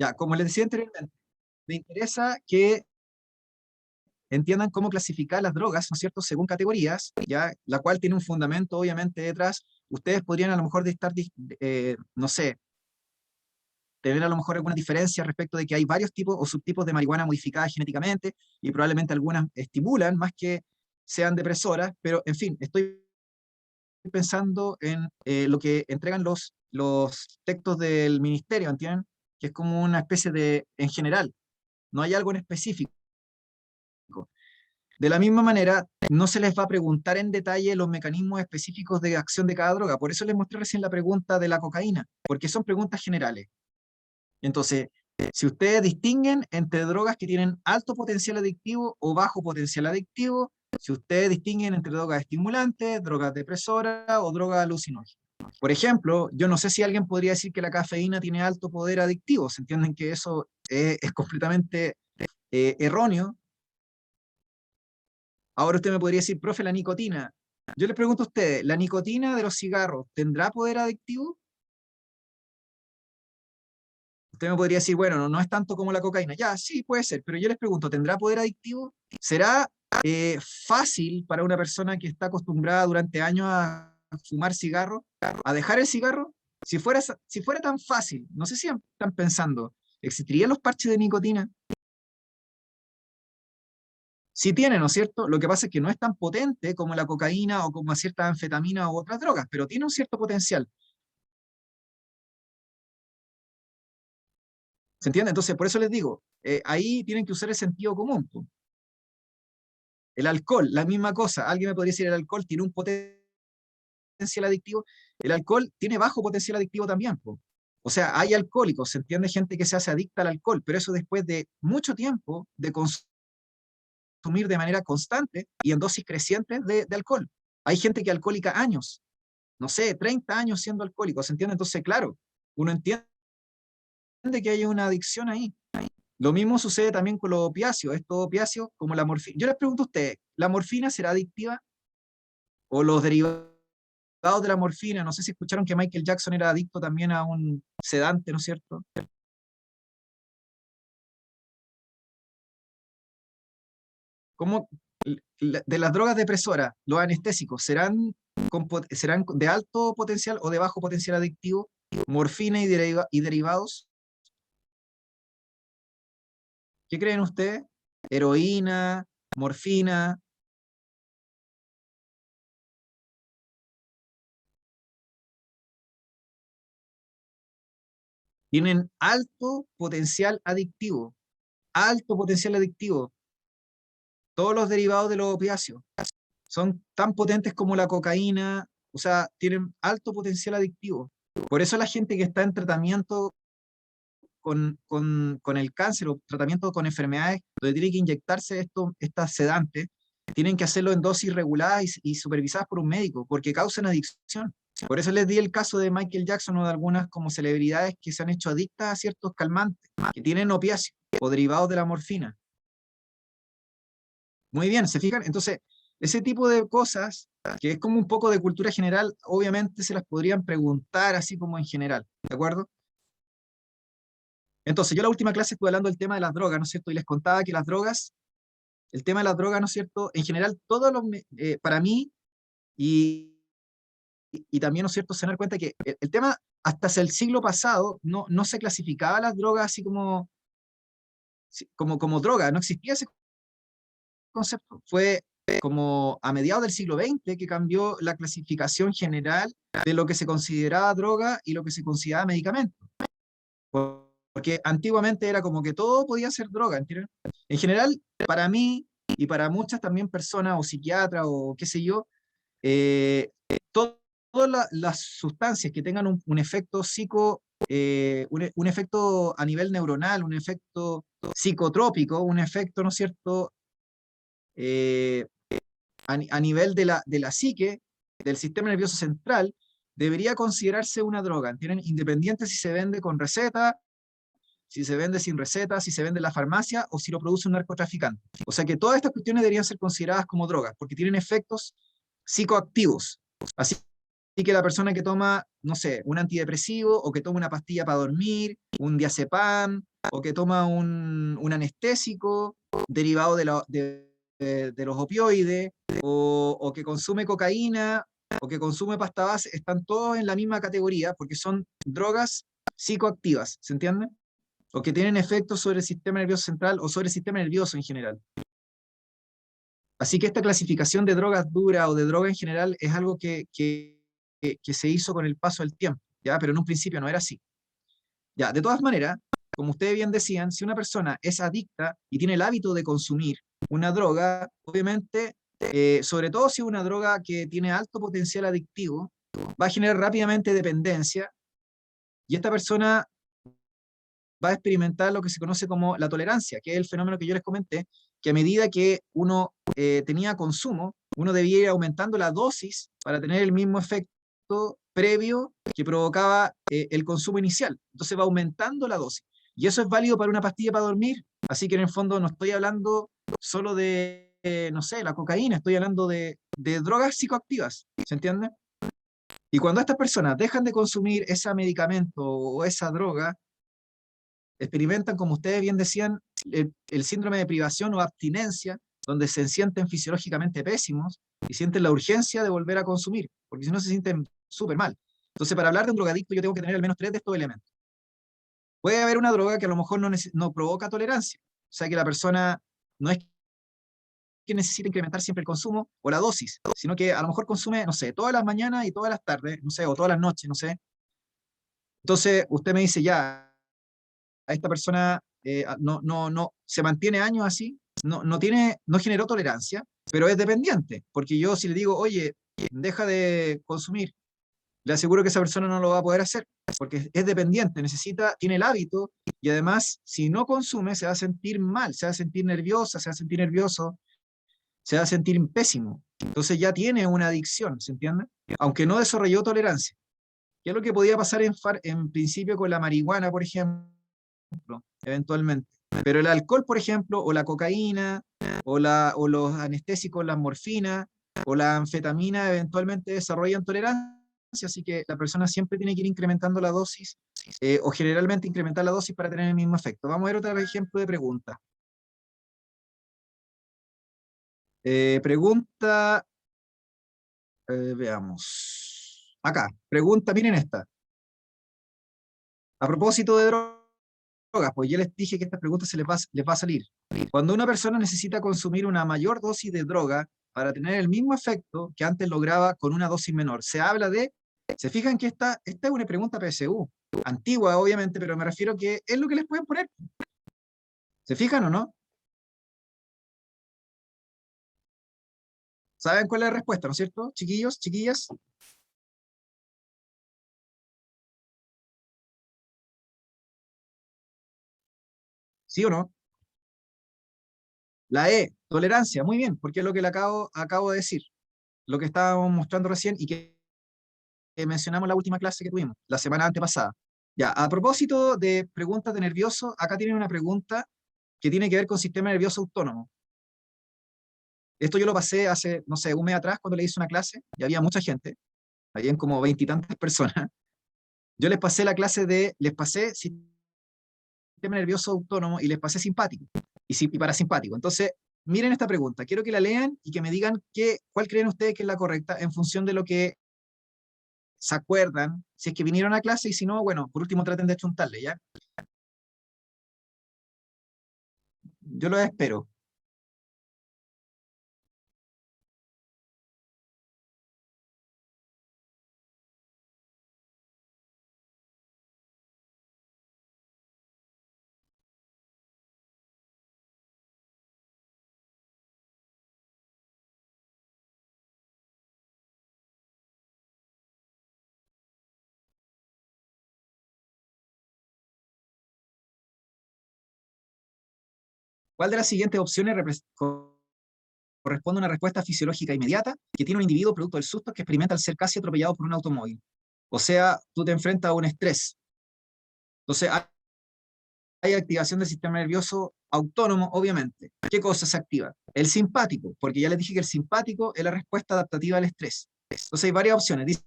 Ya, como les decía anteriormente, me interesa que entiendan cómo clasificar las drogas, ¿no es cierto?, según categorías, ya, la cual tiene un fundamento obviamente detrás. Ustedes podrían a lo mejor estar, no sé, tener a lo mejor alguna diferencia respecto de que hay varios tipos o subtipos de marihuana modificadas genéticamente y probablemente algunas estimulan más que sean depresoras, pero en fin, estoy pensando en lo que entregan los textos del ministerio, ¿entienden? Que es como una especie de, en general, no hay algo en específico. De la misma manera, no se les va a preguntar en detalle los mecanismos específicos de acción de cada droga. Por eso les mostré recién la pregunta de la cocaína, porque son preguntas generales. Entonces, si ustedes distinguen entre drogas que tienen alto potencial adictivo o bajo potencial adictivo, si ustedes distinguen entre drogas estimulantes, drogas depresoras o drogas alucinógenas. Por ejemplo, yo no sé si alguien podría decir que la cafeína tiene alto poder adictivo. ¿Se entienden que eso es completamente erróneo? Ahora usted me podría decir, profe, la nicotina. Yo les pregunto a ustedes, ¿la nicotina de los cigarros tendrá poder adictivo? Usted me podría decir, bueno, no es tanto como la cocaína. Ya, sí, puede ser, pero yo les pregunto, ¿tendrá poder adictivo? ¿Será fácil para una persona que está acostumbrada durante años a fumar cigarro, a dejar el cigarro? Si fuera tan fácil, no sé si están pensando, ¿existirían los parches de nicotina? Sí tiene, ¿no es cierto? Lo que pasa es que no es tan potente como la cocaína o como ciertas anfetaminas u otras drogas, pero tiene un cierto potencial. ¿Se entiende? Entonces, por eso les digo, ahí tienen que usar el sentido común, po. El alcohol, la misma cosa. Alguien me podría decir, el alcohol tiene un potencial adictivo. El alcohol tiene bajo potencial adictivo también, po. O sea, hay alcohólicos, se entiende, gente que se hace adicta al alcohol, pero eso después de mucho tiempo de consumir de manera constante y en dosis crecientes de alcohol. Hay gente que alcohólica años, no sé, 30 años siendo alcohólico, ¿se entiende? Entonces, claro, uno entiende que hay una adicción ahí. Lo mismo sucede también con los opiáceos. Estos opiáceos, como la morfina. Yo les pregunto a ustedes, ¿la morfina será adictiva? ¿O los derivados de la morfina? No sé si escucharon que Michael Jackson era adicto también a un sedante, ¿no es cierto? ¿Cómo, de las drogas depresoras, los anestésicos, serán de alto potencial o de bajo potencial adictivo? Morfina y derivados. ¿Qué creen ustedes? Heroína, morfina, tienen alto potencial adictivo. Alto potencial adictivo. Todos los derivados de los opiáceos son tan potentes como la cocaína, o sea, tienen alto potencial adictivo. Por eso la gente que está en tratamiento con el cáncer o tratamiento con enfermedades, donde tiene que inyectarse estas sedantes, tienen que hacerlo en dosis reguladas y supervisadas por un médico, porque causan adicción. Por eso les di el caso de Michael Jackson o de algunas como celebridades que se han hecho adictas a ciertos calmantes, que tienen opiáceos o derivados de la morfina. Muy bien, ¿se fijan? Entonces, ese tipo de cosas, que es como un poco de cultura general, obviamente se las podrían preguntar así como en general, ¿de acuerdo? Entonces, yo la última clase estuve hablando del tema de las drogas, ¿no es cierto? Y les contaba que las drogas, el tema de las drogas, ¿no es cierto? En general, para mí, y, y también, ¿no es cierto?, se dan cuenta que el tema, hasta hacia el siglo pasado, no se clasificaba las drogas así como droga, no existía ese concepto. Fue como a mediados del siglo XX que cambió la clasificación general de lo que se consideraba droga y lo que se consideraba medicamento. Porque antiguamente era como que todo podía ser droga, ¿entiendes? En general, para mí y para muchas también personas o psiquiatras o qué sé yo, eh, todas las sustancias que tengan un efecto un efecto a nivel neuronal, un efecto psicotrópico, un efecto, ¿no es cierto?, eh, a nivel de la psique, del sistema nervioso central, debería considerarse una droga, ¿entienden? Independiente si se vende con receta, si se vende sin receta, si se vende en la farmacia o si lo produce un narcotraficante. O sea que todas estas cuestiones deberían ser consideradas como drogas, porque tienen efectos psicoactivos. Así que la persona que toma, no sé, un antidepresivo, o que toma una pastilla para dormir, un diazepam, o que toma un anestésico derivado de los opioides, o que consume cocaína, o que consume pasta base, están todos en la misma categoría porque son drogas psicoactivas, ¿se entiende? O que tienen efectos sobre el sistema nervioso central o sobre el sistema nervioso en general. Así que esta clasificación de drogas duras o de droga en general es algo que se hizo con el paso del tiempo, ¿ya? Pero en un principio no era así. Ya, de todas maneras, como ustedes bien decían, si una persona es adicta y tiene el hábito de consumir una droga, obviamente, sobre todo si es una droga que tiene alto potencial adictivo, va a generar rápidamente dependencia y esta persona va a experimentar lo que se conoce como la tolerancia, que es el fenómeno que yo les comenté, que a medida que uno tenía consumo, uno debía ir aumentando la dosis para tener el mismo efecto previo que provocaba el consumo inicial. Entonces va aumentando la dosis. Y eso es válido para una pastilla para dormir. Así que en el fondo no estoy hablando solo de, no sé, la cocaína, estoy hablando de drogas psicoactivas. ¿Se entiende? Y cuando estas personas dejan de consumir ese medicamento o esa droga, experimentan, como ustedes bien decían, el síndrome de privación o abstinencia, donde se sienten fisiológicamente pésimos y sienten la urgencia de volver a consumir, porque si no se sienten súper mal. Entonces, para hablar de un drogadicto, yo tengo que tener al menos 3 de estos elementos. Puede haber una droga que a lo mejor no provoca tolerancia, o sea que la persona no es que necesite incrementar siempre el consumo o la dosis, sino que a lo mejor consume, no sé, todas las mañanas y todas las tardes, no sé, o todas las noches, no sé. Entonces, usted me dice, ya, a esta persona no se mantiene años así, no generó tolerancia, pero es dependiente, porque yo si le digo, oye, deja de consumir, le aseguro que esa persona no lo va a poder hacer, porque es dependiente, tiene el hábito, y además, si no consume, se va a sentir mal, se va a sentir nerviosa, se va a sentir nervioso, se va a sentir pésimo. Entonces ya tiene una adicción, ¿se entiende? Aunque no desarrolló tolerancia. ¿Qué es lo que podía pasar en principio con la marihuana, por ejemplo? Eventualmente. Pero el alcohol, por ejemplo, o la cocaína, o los anestésicos, la morfina, o la anfetamina, eventualmente desarrollan tolerancia, así que la persona siempre tiene que ir incrementando la dosis, o generalmente incrementar la dosis para tener el mismo efecto. Vamos a ver otro ejemplo de pregunta. Pregunta, veamos. Acá, pregunta, miren esta. A propósito de drogas, pues ya les dije que estas preguntas les va a salir. Cuando una persona necesita consumir una mayor dosis de droga para tener el mismo efecto que antes lograba con una dosis menor, se fijan que esta es una pregunta PSU, antigua obviamente, pero me refiero que es lo que les pueden poner. ¿Se fijan o no? ¿Saben cuál es la respuesta, no es cierto? Chiquillos, chiquillas, ¿sí o no? La E, tolerancia, muy bien, porque es lo que le acabo de decir, lo que estábamos mostrando recién y que mencionamos en la última clase que tuvimos, la semana antepasada. Ya, a propósito de preguntas de nervioso, acá tienen una pregunta que tiene que ver con sistema nervioso autónomo. Esto yo lo pasé hace, no sé, un mes atrás cuando le hice una clase y había mucha gente, habían como veintitantas personas. Yo les pasé sistema nervioso autónomo y les pasé simpático y parasimpático. Entonces, miren esta pregunta, quiero que la lean y que me digan cuál creen ustedes que es la correcta en función de lo que se acuerdan, si es que vinieron a clase y si no, bueno, por último traten de achuntarle, ¿ya? Yo lo espero. ¿Cuál de las siguientes opciones corresponde a una respuesta fisiológica inmediata que tiene un individuo producto del susto que experimenta al ser casi atropellado por un automóvil? O sea, tú te enfrentas a un estrés. Entonces, hay activación del sistema nervioso autónomo, obviamente. ¿Qué cosa se activa? El simpático, porque ya les dije que el simpático es la respuesta adaptativa al estrés. Entonces, hay varias opciones.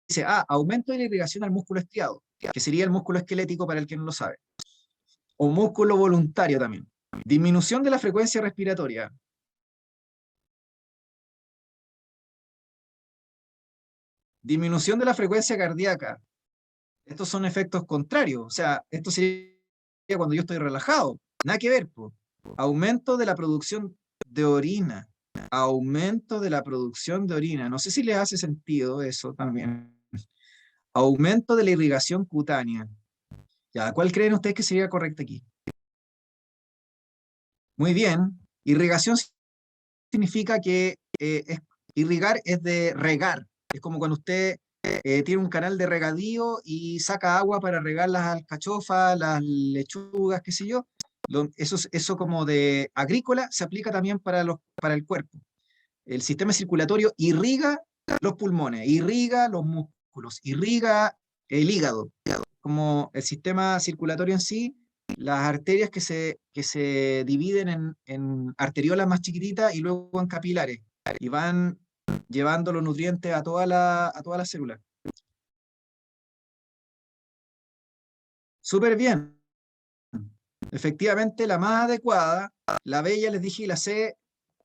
dice, aumento de la irrigación al músculo estriado, que sería el músculo esquelético para el que no lo sabe, o músculo voluntario también. Disminución de la frecuencia respiratoria. Disminución de la frecuencia cardíaca. Estos son efectos contrarios. O sea, esto sería cuando yo estoy relajado. Nada que ver, po. Aumento de la producción de orina. Aumento de la producción de orina. No sé si les hace sentido eso también. Aumento de la irrigación cutánea. Ya, ¿cuál creen ustedes que sería correcta aquí? Muy bien. Irrigación significa que irrigar es de regar. Es como cuando usted tiene un canal de regadío y saca agua para regar las alcachofas, las lechugas, qué sé yo. Eso como de agrícola se aplica también para el cuerpo. El sistema circulatorio irriga los pulmones, irriga los músculos, irriga el hígado. Como el sistema circulatorio en sí, las arterias que se dividen en arteriolas más chiquititas y luego en capilares, y van llevando los nutrientes a a todas las células. Súper bien. Efectivamente, la más adecuada, la B ya les dije y la C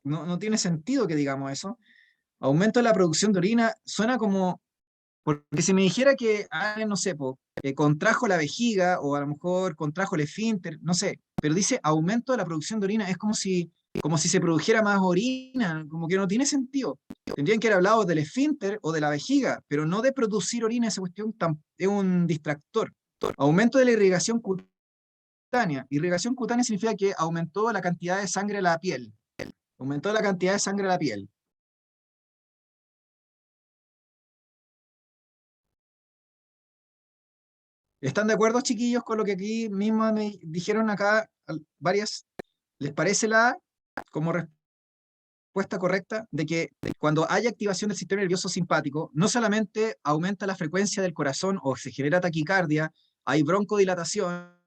no tiene sentido que digamos eso. Aumento de la producción de orina suena como, porque si me dijera que alguien, no sé, contrajo la vejiga o a lo mejor contrajo el esfínter, no sé, pero dice aumento de la producción de orina, es como si se produjera más orina, como que no tiene sentido. Tendrían que haber hablado del esfínter o de la vejiga, pero no de producir orina, esa cuestión es un distractor. Aumento de la irrigación cutánea. Irrigación cutánea significa que aumentó la cantidad de sangre a la piel. Aumentó la cantidad de sangre a la piel. ¿Están de acuerdo, chiquillos, con lo que aquí mismo me dijeron acá varias? ¿Les parece la A como respuesta correcta de que cuando hay activación del sistema nervioso simpático, no solamente aumenta la frecuencia del corazón o se genera taquicardia, hay broncodilatación,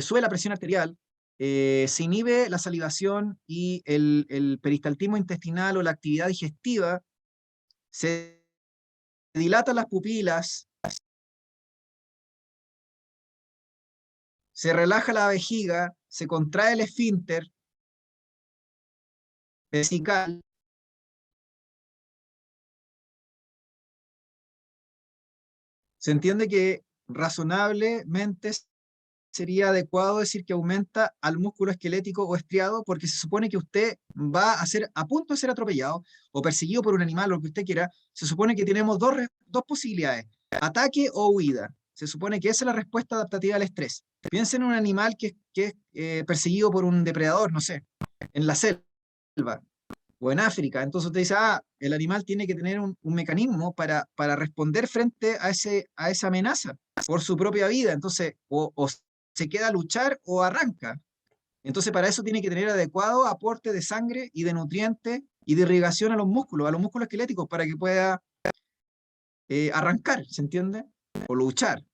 sube la presión arterial, se inhibe la salivación y el peristaltismo intestinal o la actividad digestiva, se dilatan las pupilas, se relaja la vejiga, se contrae el esfínter vesical. Se entiende que razonablemente sería adecuado decir que aumenta al músculo esquelético o estriado porque se supone que usted va a ser a punto de ser atropellado o perseguido por un animal o lo que usted quiera. Se supone que tenemos dos posibilidades, ataque o huida. Se supone que esa es la respuesta adaptativa al estrés. Piensen en un animal que es perseguido por un depredador, no sé, en la selva o en África. Entonces usted dice, el animal tiene que tener un mecanismo para responder frente a esa amenaza por su propia vida. Entonces, o se queda a luchar o arranca. Entonces, para eso tiene que tener adecuado aporte de sangre y de nutrientes y de irrigación a los músculos esqueléticos, para que pueda arrancar, ¿se entiende? O luchar.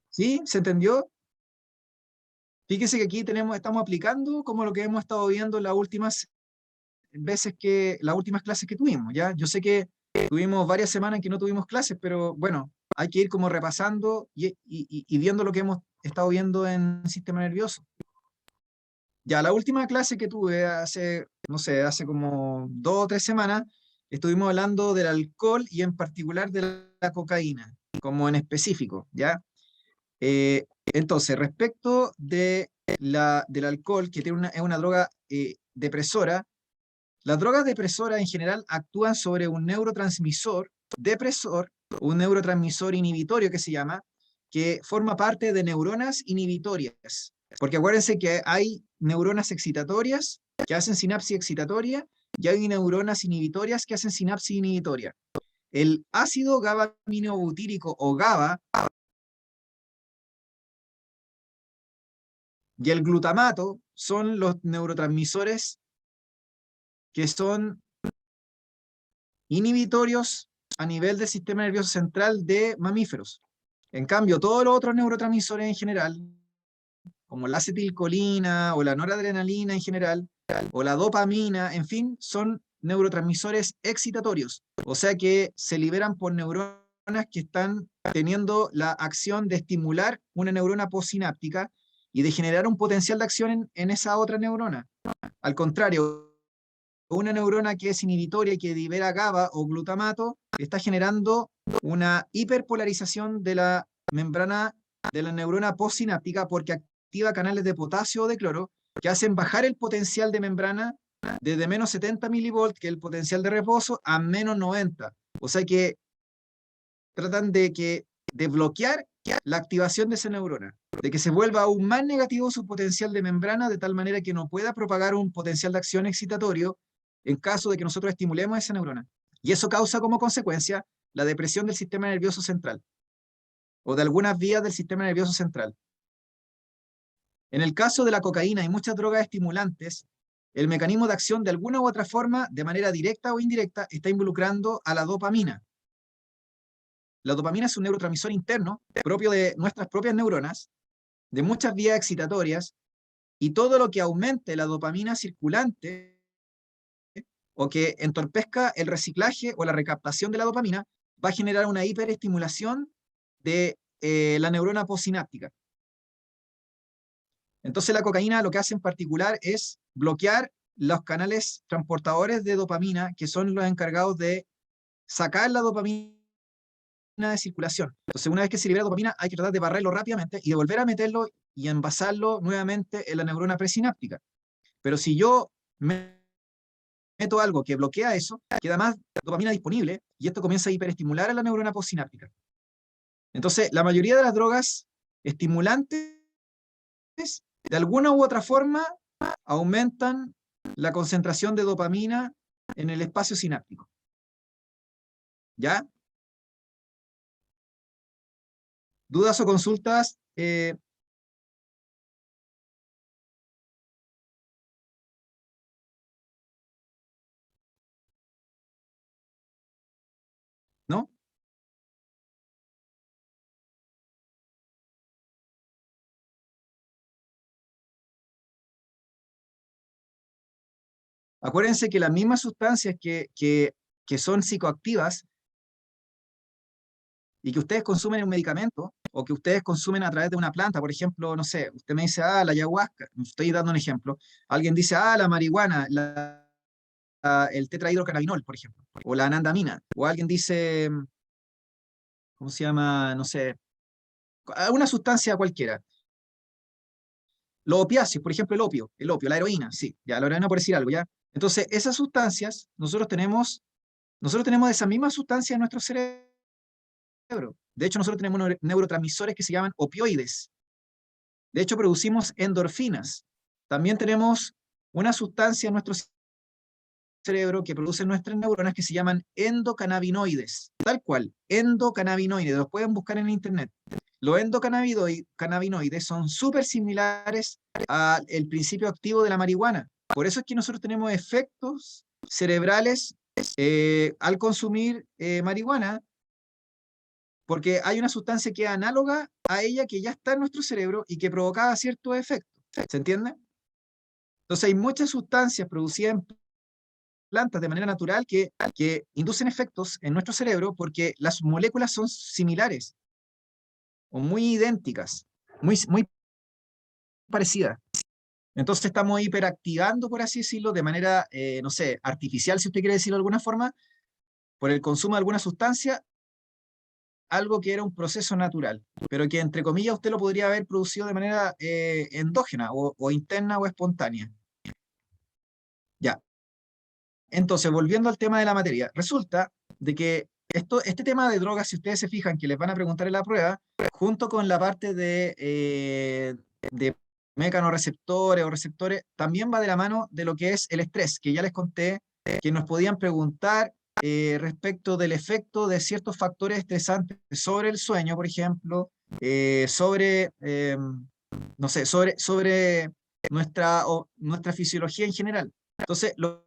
¿Sí? ¿Se entendió? Fíjese que aquí estamos aplicando como lo que hemos estado viendo las últimas las últimas clases que tuvimos, ¿ya? Yo sé que tuvimos varias semanas en que no tuvimos clases, pero bueno, hay que ir como repasando y viendo lo que hemos estado viendo en sistema nervioso. Ya, la última clase que tuve hace, no sé, hace como 2 o 3 semanas, estuvimos hablando del alcohol y en particular de la cocaína, como en específico, ¿ya? Entonces, respecto del alcohol, que es una droga depresora, las drogas depresoras en general actúan sobre un neurotransmisor depresor, un neurotransmisor inhibitorio que se llama, que forma parte de neuronas inhibitorias. Porque acuérdense que hay neuronas excitatorias que hacen sinapsis excitatoria y hay neuronas inhibitorias que hacen sinapsis inhibitoria. El ácido GABA-aminobutírico o GABA y el glutamato son los neurotransmisores que son inhibitorios a nivel del sistema nervioso central de mamíferos. En cambio, todos los otros neurotransmisores en general, como la acetilcolina o la noradrenalina en general, o la dopamina, en fin, son neurotransmisores excitatorios, o sea que se liberan por neuronas que están teniendo la acción de estimular una neurona postsináptica y de generar un potencial de acción en esa otra neurona. Al contrario, una neurona que es inhibitoria y que libera GABA o glutamato está generando una hiperpolarización de la membrana de la neurona postsináptica porque activa canales de potasio o de cloro que hacen bajar el potencial de membrana desde menos 70 milivolts, que es el potencial de reposo, a menos 90. O sea que tratan de bloquear la activación de esa neurona, de que se vuelva aún más negativo su potencial de membrana, de tal manera que no pueda propagar un potencial de acción excitatorio en caso de que nosotros estimulemos esa neurona. Y eso causa como consecuencia la depresión del sistema nervioso central, o de algunas vías del sistema nervioso central. En el caso de la cocaína y muchas drogas estimulantes, el mecanismo de acción de alguna u otra forma, de manera directa o indirecta, está involucrando a la dopamina. La dopamina es un neurotransmisor interno propio de nuestras propias neuronas, de muchas vías excitatorias, y todo lo que aumente la dopamina circulante o que entorpezca el reciclaje o la recaptación de la dopamina va a generar una hiperestimulación de la neurona postsináptica. Entonces la cocaína lo que hace en particular es bloquear los canales transportadores de dopamina, que son los encargados de sacar la dopamina de circulación. Entonces, una vez que se libera dopamina, hay que tratar de barrerlo rápidamente y de volver a meterlo y envasarlo nuevamente en la neurona presináptica. Pero si yo meto algo que bloquea eso, queda más dopamina disponible y esto comienza a hiperestimular a la neurona postsináptica. Entonces, la mayoría de las drogas estimulantes, de alguna u otra forma, aumentan la concentración de dopamina en el espacio sináptico. ¿Ya? ¿Dudas o consultas? ¿No? Acuérdense que las mismas sustancias que son psicoactivas y que ustedes consumen en un medicamento o que ustedes consumen a través de una planta, por ejemplo, no sé, usted me dice, la ayahuasca, estoy dando un ejemplo, alguien dice, la marihuana, el tetrahidrocannabinol, por ejemplo, o la anandamina, o alguien dice, ¿cómo se llama? No sé, una sustancia cualquiera. Los opiáceos, por ejemplo, el opio, la heroína, sí, ya, la heroína por decir algo, ya. Entonces, esas sustancias, nosotros tenemos esas mismas sustancias en nuestro cerebro. De hecho, nosotros tenemos neurotransmisores que se llaman opioides. De hecho, producimos endorfinas. También tenemos una sustancia en nuestro cerebro que producen nuestras neuronas que se llaman endocannabinoides. Tal cual, endocannabinoides. Los pueden buscar en internet. Los endocannabinoides son súper similares al principio activo de la marihuana. Por eso es que nosotros tenemos efectos cerebrales al consumir marihuana, porque hay una sustancia que es análoga a ella que ya está en nuestro cerebro y que provocaba ciertos efectos. ¿Se entiende? Entonces hay muchas sustancias producidas en plantas de manera natural que inducen efectos en nuestro cerebro porque las moléculas son similares o muy idénticas, muy parecidas. Entonces estamos hiperactivando, por así decirlo, de manera, no sé, artificial, si usted quiere decirlo de alguna forma, por el consumo de alguna sustancia, algo que era un proceso natural, pero que entre comillas usted lo podría haber producido de manera endógena o interna o espontánea. Ya. Entonces, volviendo al tema de la materia, resulta de que este tema de drogas, si ustedes se fijan que les van a preguntar en la prueba, junto con la parte de mecanorreceptores o receptores, también va de la mano de lo que es el estrés, que ya les conté que nos podían preguntar respecto del efecto de ciertos factores estresantes sobre el sueño, por ejemplo, no sé, sobre nuestra fisiología en general. Entonces, los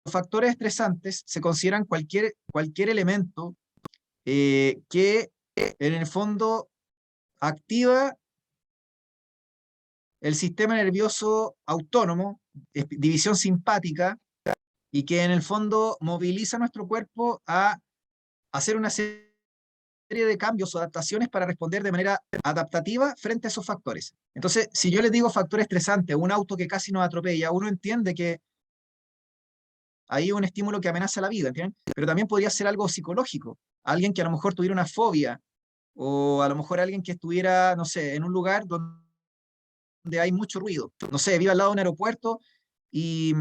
factores estresantes se consideran cualquier elemento que en el fondo activa el sistema nervioso autónomo, división simpática, y que en el fondo moviliza nuestro cuerpo a hacer una serie de cambios o adaptaciones para responder de manera adaptativa frente a esos factores. Entonces, si yo les digo factor estresante, un auto que casi nos atropella, uno entiende que hay un estímulo que amenaza la vida, ¿entienden? Pero también podría ser algo psicológico. Alguien que a lo mejor tuviera una fobia, o a lo mejor alguien que estuviera, no sé, en un lugar donde hay mucho ruido. No sé, vive al lado de un aeropuerto y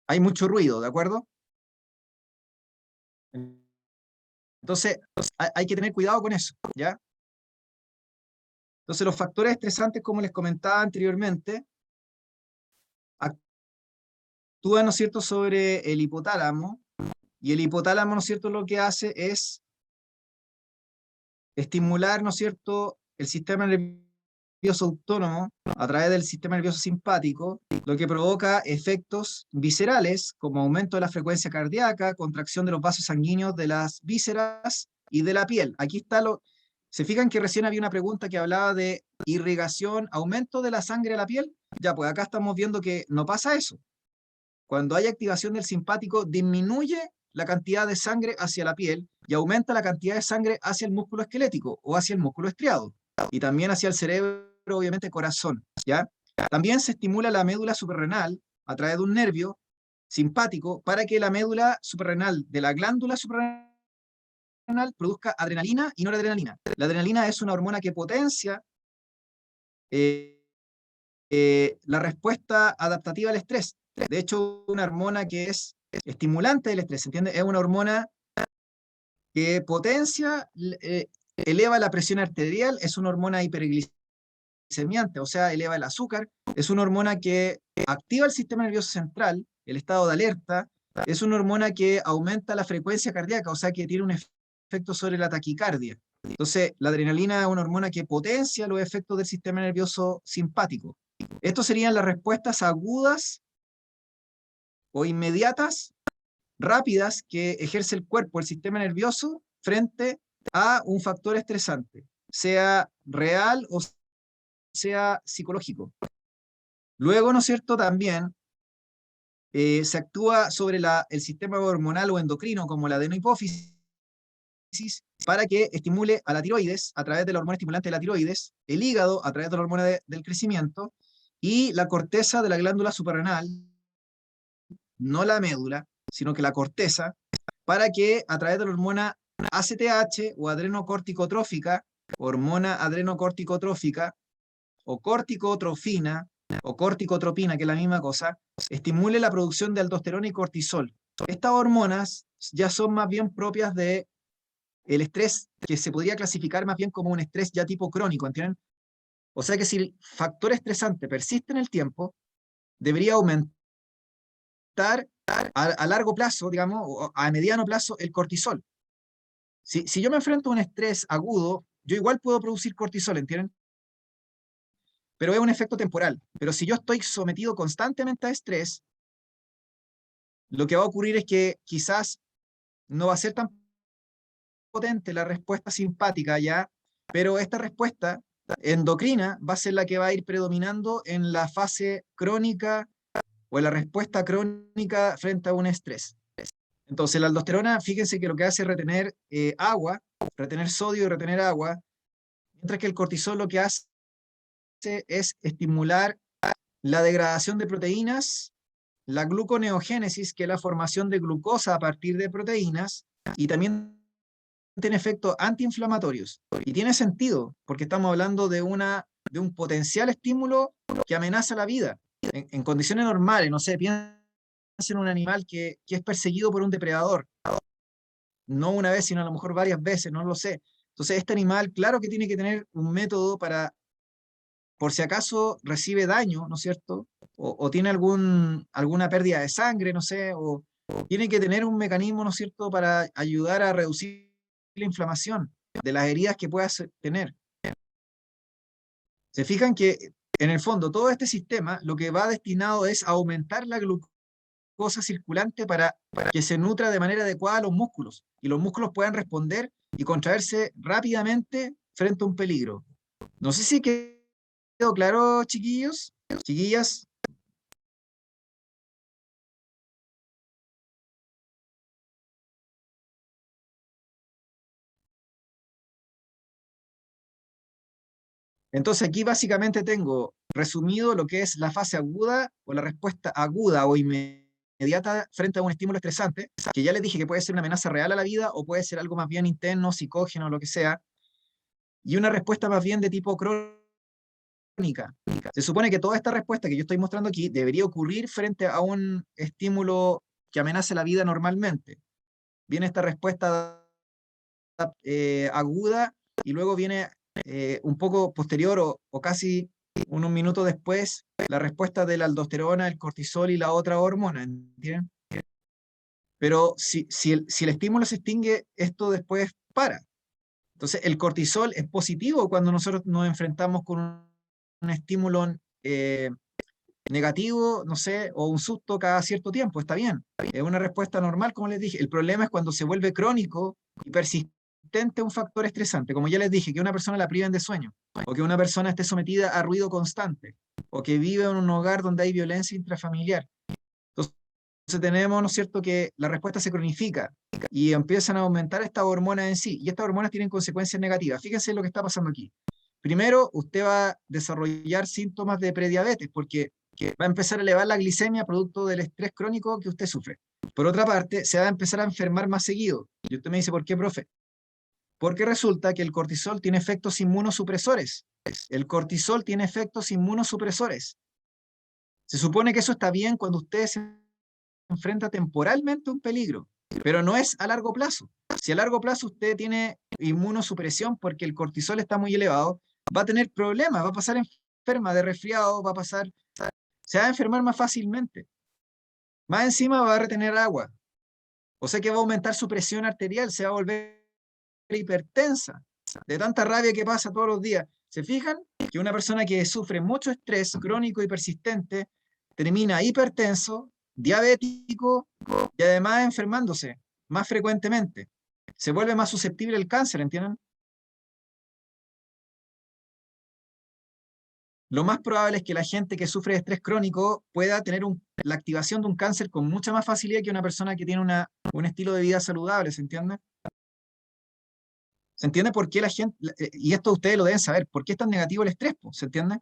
hay mucho ruido, ¿de acuerdo? Entonces, hay que tener cuidado con eso, ¿ya? Entonces, los factores estresantes, como les comentaba anteriormente, actúan, ¿no es cierto?, sobre el hipotálamo, y el hipotálamo, ¿no es cierto?, lo que hace es estimular, ¿no es cierto?, el sistema nervioso autónomo a través del sistema nervioso simpático, lo que provoca efectos viscerales, como aumento de la frecuencia cardíaca, contracción de los vasos sanguíneos de las vísceras y de la piel. Aquí está lo... ¿Se fijan que recién había una pregunta que hablaba de irrigación, aumento de la sangre a la piel? Ya, pues acá estamos viendo que no pasa eso. Cuando hay activación del simpático, disminuye la cantidad de sangre hacia la piel y aumenta la cantidad de sangre hacia el músculo esquelético o hacia el músculo estriado y también hacia el cerebro, obviamente corazón, ¿ya? También se estimula la médula suprarrenal a través de un nervio simpático para que la médula suprarrenal de la glándula suprarrenal produzca adrenalina y noradrenalina. La adrenalina es una hormona que potencia eh, la respuesta adaptativa al estrés. De hecho, una hormona que es estimulante del estrés, ¿entiendes? Es una hormona que potencia, eleva la presión arterial, es una hormona hiperglicemiante, o sea, eleva el azúcar, es una hormona que activa el sistema nervioso central, el estado de alerta, es una hormona que aumenta la frecuencia cardíaca, o sea, que tiene un efecto sobre la taquicardia. Entonces, la adrenalina es una hormona que potencia los efectos del sistema nervioso simpático. Estos serían las respuestas agudas o inmediatas, rápidas, que ejerce el cuerpo, el sistema nervioso, frente a un factor estresante, sea real o sea psicológico. Luego, ¿no es cierto?, también se actúa sobre el sistema hormonal o endocrino, como la adenohipófisis, para que estimule a la tiroides a través de la hormona estimulante de la tiroides, el hígado a través de la hormona del crecimiento, y la corteza de la glándula suprarrenal, no la médula, sino que la corteza, para que a través de la hormona ACTH o adrenocorticotrófica, hormona adrenocorticotrófica, o corticotrofina, o corticotropina, que es la misma cosa, estimule la producción de aldosterona y cortisol. Estas hormonas ya son más bien propias de el estrés, que se podría clasificar más bien como un estrés ya tipo crónico, ¿entienden? O sea que si el factor estresante persiste en el tiempo, debería aumentar a largo plazo, digamos, o a mediano plazo, el cortisol. Si yo me enfrento a un estrés agudo, yo igual puedo producir cortisol, ¿entienden? Pero es un efecto temporal. Pero si yo estoy sometido constantemente a estrés, lo que va a ocurrir es que quizás no va a ser tan potente la respuesta simpática ya, pero esta respuesta endocrina va a ser la que va a ir predominando en la fase crónica o en la respuesta crónica frente a un estrés. Entonces la aldosterona, fíjense que lo que hace es retener agua, retener sodio y retener agua, mientras que el cortisol lo que hace es estimular la degradación de proteínas, la gluconeogénesis, que es la formación de glucosa a partir de proteínas, y también tiene efectos antiinflamatorios. Y tiene sentido, porque estamos hablando de un potencial estímulo que amenaza la vida. En condiciones normales, no sé, piensen en un animal que es perseguido por un depredador, no una vez, sino a lo mejor varias veces, no lo sé. Entonces, este animal, claro que tiene que tener un método para, por si acaso recibe daño, ¿no es cierto? O tiene alguna pérdida de sangre, no sé, o tiene que tener un mecanismo, ¿no es cierto?, para ayudar a reducir la inflamación de las heridas que pueda tener. Se fijan que, en el fondo, todo este sistema lo que va destinado es a aumentar la glucosa circulante para que se nutra de manera adecuada a los músculos y los músculos puedan responder y contraerse rápidamente frente a un peligro. No sé si quedó claro, chiquillos, chiquillas. Entonces aquí básicamente tengo resumido lo que es la fase aguda o la respuesta aguda o inmediata frente a un estímulo estresante, que ya les dije que puede ser una amenaza real a la vida o puede ser algo más bien interno, psicógeno, lo que sea, y una respuesta más bien de tipo crónica. Se supone que toda esta respuesta que yo estoy mostrando aquí debería ocurrir frente a un estímulo que amenace la vida normalmente. Viene esta respuesta aguda y luego viene un poco posterior o casi unos minutos después la respuesta de la aldosterona, el cortisol y la otra hormona, ¿entienden? Pero si el estímulo se extingue, esto después para. Entonces, el cortisol es positivo cuando nosotros nos enfrentamos con un estímulo negativo, no sé, o un susto cada cierto tiempo, está bien. Es una respuesta normal, como les dije. El problema es cuando se vuelve crónico y persistente un factor estresante, como ya les dije, que una persona la priven de sueño, o que una persona esté sometida a ruido constante, o que vive en un hogar donde hay violencia intrafamiliar. Entonces tenemos, ¿no es cierto?, que la respuesta se cronifica y empiezan a aumentar estas hormonas en sí, y estas hormonas tienen consecuencias negativas. Fíjense lo que está pasando aquí. Primero, usted va a desarrollar síntomas de prediabetes, porque va a empezar a elevar la glicemia producto del estrés crónico que usted sufre. Por otra parte, se va a empezar a enfermar más seguido. Y usted me dice, ¿por qué, profe? Porque resulta que el cortisol tiene efectos inmunosupresores. El cortisol tiene efectos inmunosupresores. Se supone que eso está bien cuando usted se enfrenta temporalmente a un peligro, pero no es a largo plazo. Si a largo plazo usted tiene inmunosupresión porque el cortisol está muy elevado, va a tener problemas, va a pasar enferma de resfriado, se va a enfermar más fácilmente. Más encima va a retener agua. O sea que va a aumentar su presión arterial, se va a volver hipertensa, de tanta rabia que pasa todos los días. ¿Se fijan? Que una persona que sufre mucho estrés crónico y persistente termina hipertenso, diabético y además enfermándose más frecuentemente. Se vuelve más susceptible al cáncer, ¿entienden? Lo más probable es que la gente que sufre de estrés crónico pueda tener la activación de un cáncer con mucha más facilidad que una persona que tiene un estilo de vida saludable, ¿se entiende? ¿Se entiende por qué la gente, y esto ustedes lo deben saber, por qué es tan negativo el estrés, po? ¿Se entiende?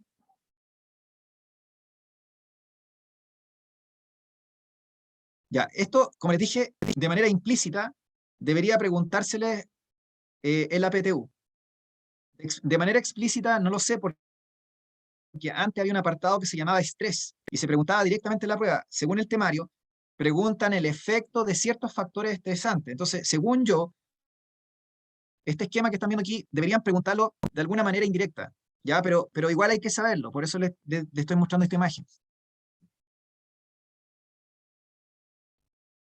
Ya, esto, como les dije, de manera implícita, debería preguntársele el APTU. De manera explícita, no lo sé, porque antes había un apartado que se llamaba estrés y se preguntaba directamente en la prueba. Según el temario, preguntan el efecto de ciertos factores estresantes. Entonces, según yo, este esquema que están viendo aquí, deberían preguntarlo de alguna manera indirecta, ¿ya? Pero igual hay que saberlo, por eso les estoy mostrando esta imagen.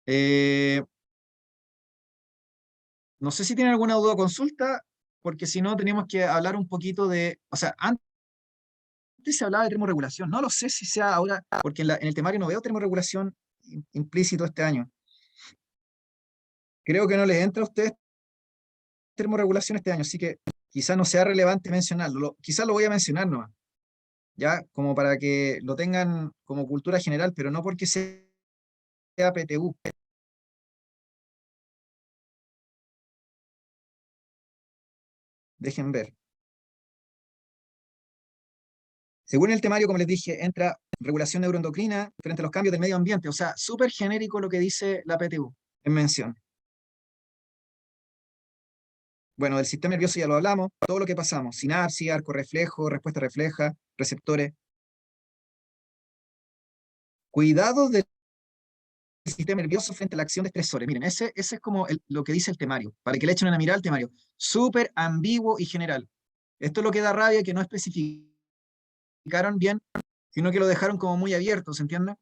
Eh, no sé si tienen alguna duda o consulta, porque si no, tenemos que hablar un poquito de, o sea, antes se hablaba de termorregulación, no lo sé si sea ahora, porque en el temario no veo termorregulación implícito este año. Creo que no les entra a ustedes termorregulación este año, así que quizás no sea relevante mencionarlo. Quizás lo voy a mencionar nomás, ya, como para que lo tengan como cultura general, pero no porque sea PTU. Dejen ver. Según el temario, como les dije, entra regulación neuroendocrina frente a los cambios del medio ambiente, o sea, súper genérico lo que dice la PTU en mención. Bueno, del sistema nervioso ya lo hablamos, todo lo que pasamos, sinapsis, arco reflejo, respuesta refleja, receptores. Cuidados del sistema nervioso frente a la acción de estresores. Miren, ese es como lo que dice el temario, para que le echen una mirada al temario. Súper ambiguo y general. Esto es lo que da rabia, que no especificaron bien, sino que lo dejaron como muy abierto, ¿se entiende?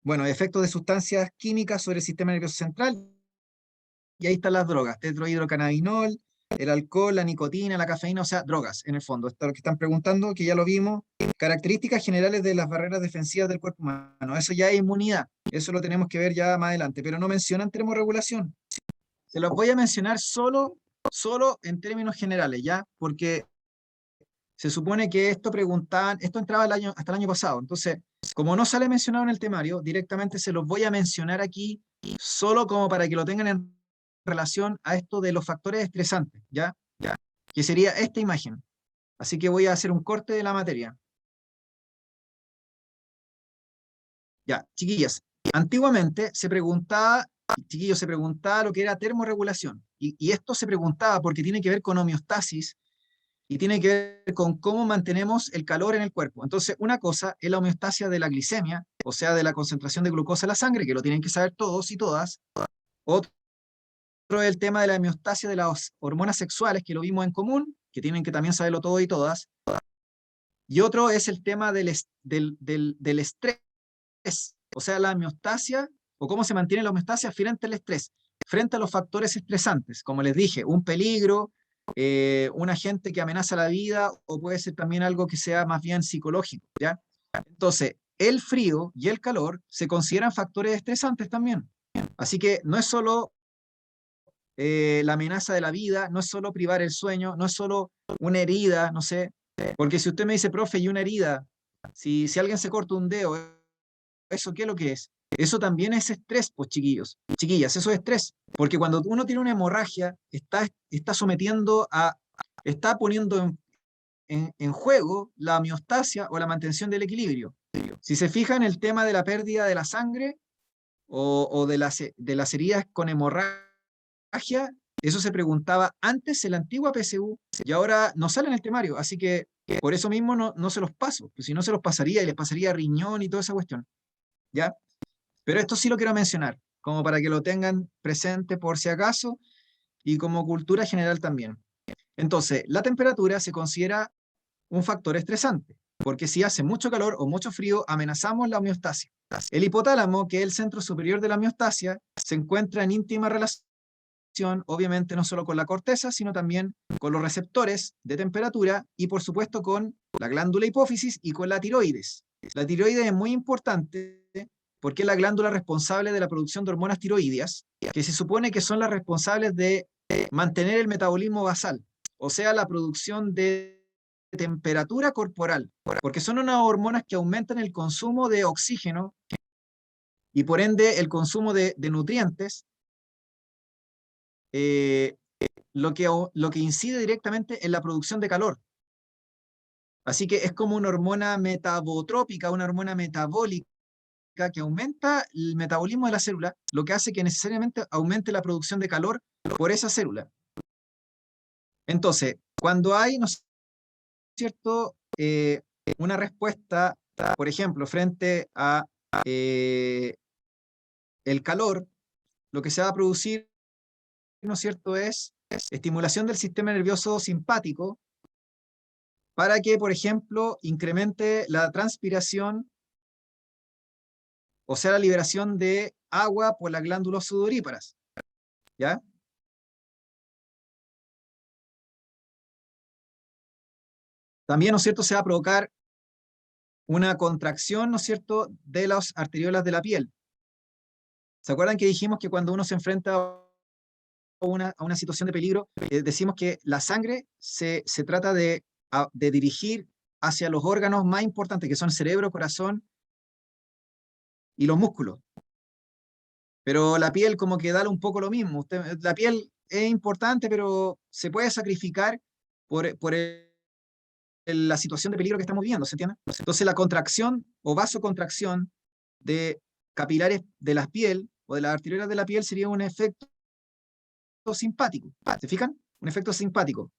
Bueno, efectos de sustancias químicas sobre el sistema nervioso central, y ahí están las drogas, tetrohidrocannabinol, el alcohol, la nicotina, la cafeína, o sea, drogas, en el fondo. Esto es lo que están preguntando, que ya lo vimos. Características generales de las barreras defensivas del cuerpo humano. Eso ya es inmunidad. Eso lo tenemos que ver ya más adelante, pero no mencionan termorregulación. Se los voy a mencionar solo en términos generales, ¿ya? Porque se supone que esto entraba hasta el año pasado. Entonces, como no sale mencionado en el temario, directamente se los voy a mencionar aquí solo como para que lo tengan en relación a esto de los factores estresantes, ¿ya? que sería esta imagen. Así que voy a hacer un corte de la materia. Ya, chiquillas, antiguamente se preguntaba, chiquillos, se preguntaba lo que era termorregulación. Y esto se preguntaba porque tiene que ver con homeostasis y tiene que ver con cómo mantenemos el calor en el cuerpo. Entonces, una cosa es la homeostasia de la glicemia, o sea, de la concentración de glucosa en la sangre, que lo tienen que saber todos y todas. Otro es el tema de la homeostasia de las hormonas sexuales, que lo vimos en común, que tienen que también saberlo todos y todas. Y otro es el tema del estrés, o sea, la homeostasia, o cómo se mantiene la homeostasia frente al estrés, frente a los factores estresantes, como les dije, un peligro, un agente que amenaza la vida, o puede ser también algo que sea más bien psicológico, ¿ya? Entonces, el frío y el calor se consideran factores estresantes también. Así que no es solo la amenaza de la vida, no es solo privar el sueño, no es solo una herida, no sé, porque si usted me dice, profe, y una herida, si alguien se corta un dedo, ¿eso qué es lo que es? Eso también es estrés, pues chiquillos, chiquillas, eso es estrés, porque cuando uno tiene una hemorragia, está sometiendo está poniendo en juego la homeostasia o la mantención del equilibrio. Si se fija en el tema de la pérdida de la sangre o de las heridas con hemorragia, eso se preguntaba antes en la antigua PSU y ahora no sale en el temario, así que por eso mismo no se los paso, pues si no se los pasaría y les pasaría riñón y toda esa cuestión, ¿ya? Pero esto sí lo quiero mencionar, como para que lo tengan presente por si acaso y como cultura general también. Entonces, la temperatura se considera un factor estresante, porque si hace mucho calor o mucho frío, amenazamos la homeostasia. El hipotálamo, que es el centro superior de la homeostasia, se encuentra en íntima relación, obviamente, no solo con la corteza, sino también con los receptores de temperatura y, por supuesto, con la glándula hipófisis y con la tiroides. La tiroides es muy importante porque es la glándula responsable de la producción de hormonas tiroideas, que se supone que son las responsables de mantener el metabolismo basal, o sea, la producción de temperatura corporal, porque son unas hormonas que aumentan el consumo de oxígeno y por ende el consumo de nutrientes, eh, lo que incide directamente en la producción de calor. Así que es como una hormona metabotrópica, una hormona metabólica que aumenta el metabolismo de la célula, lo que hace que necesariamente aumente la producción de calor por esa célula. Entonces, cuando hay, ¿no es cierto?, una respuesta, por ejemplo, frente a eh, el calor, lo que se va a producir, ¿no es cierto?, es estimulación del sistema nervioso simpático para que, por ejemplo, incremente la transpiración, o sea, la liberación de agua por las glándulas sudoríparas, ¿ya? También, ¿no es cierto?, se va a provocar una contracción, ¿no es cierto?, de las arteriolas de la piel. ¿Se acuerdan que dijimos que cuando uno se enfrenta a una situación de peligro, decimos que la sangre se trata de dirigir hacia los órganos más importantes, que son el cerebro, corazón y los músculos? Pero la piel como que da un poco lo mismo. La piel es importante, pero se puede sacrificar por la situación de peligro que estamos viviendo, ¿se entiende? Entonces la contracción o vasocontracción de capilares de la piel o de las arteriolas de la piel sería un efecto simpático. ¿Se fijan? Un efecto simpático.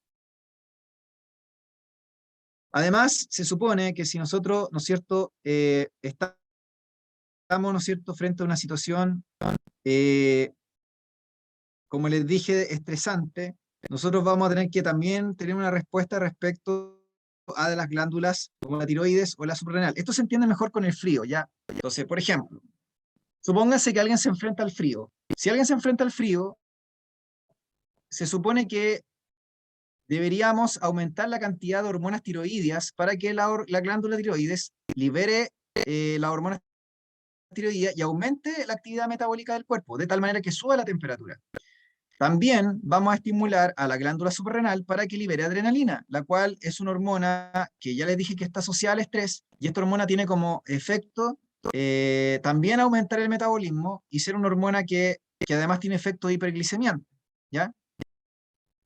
Además, se supone que si nosotros, ¿no es cierto?, estamos, ¿no es cierto?, frente a una situación, eh, como les dije, estresante, nosotros vamos a tener que también tener una respuesta respecto a de las glándulas como la tiroides o la suprarrenal. Esto se entiende mejor con el frío, ¿ya? Entonces, por ejemplo, supóngase que alguien se enfrenta al frío. Si alguien se enfrenta al frío, se supone que deberíamos aumentar la cantidad de hormonas tiroideas para que la glándula tiroides libere la hormona tiroidea y aumente la actividad metabólica del cuerpo, de tal manera que suba la temperatura. También vamos a estimular a la glándula suprarrenal para que libere adrenalina, la cual es una hormona que ya les dije que está asociada al estrés, y esta hormona tiene como efecto también aumentar el metabolismo y ser una hormona que además tiene efecto hiperglicemiante, ¿ya?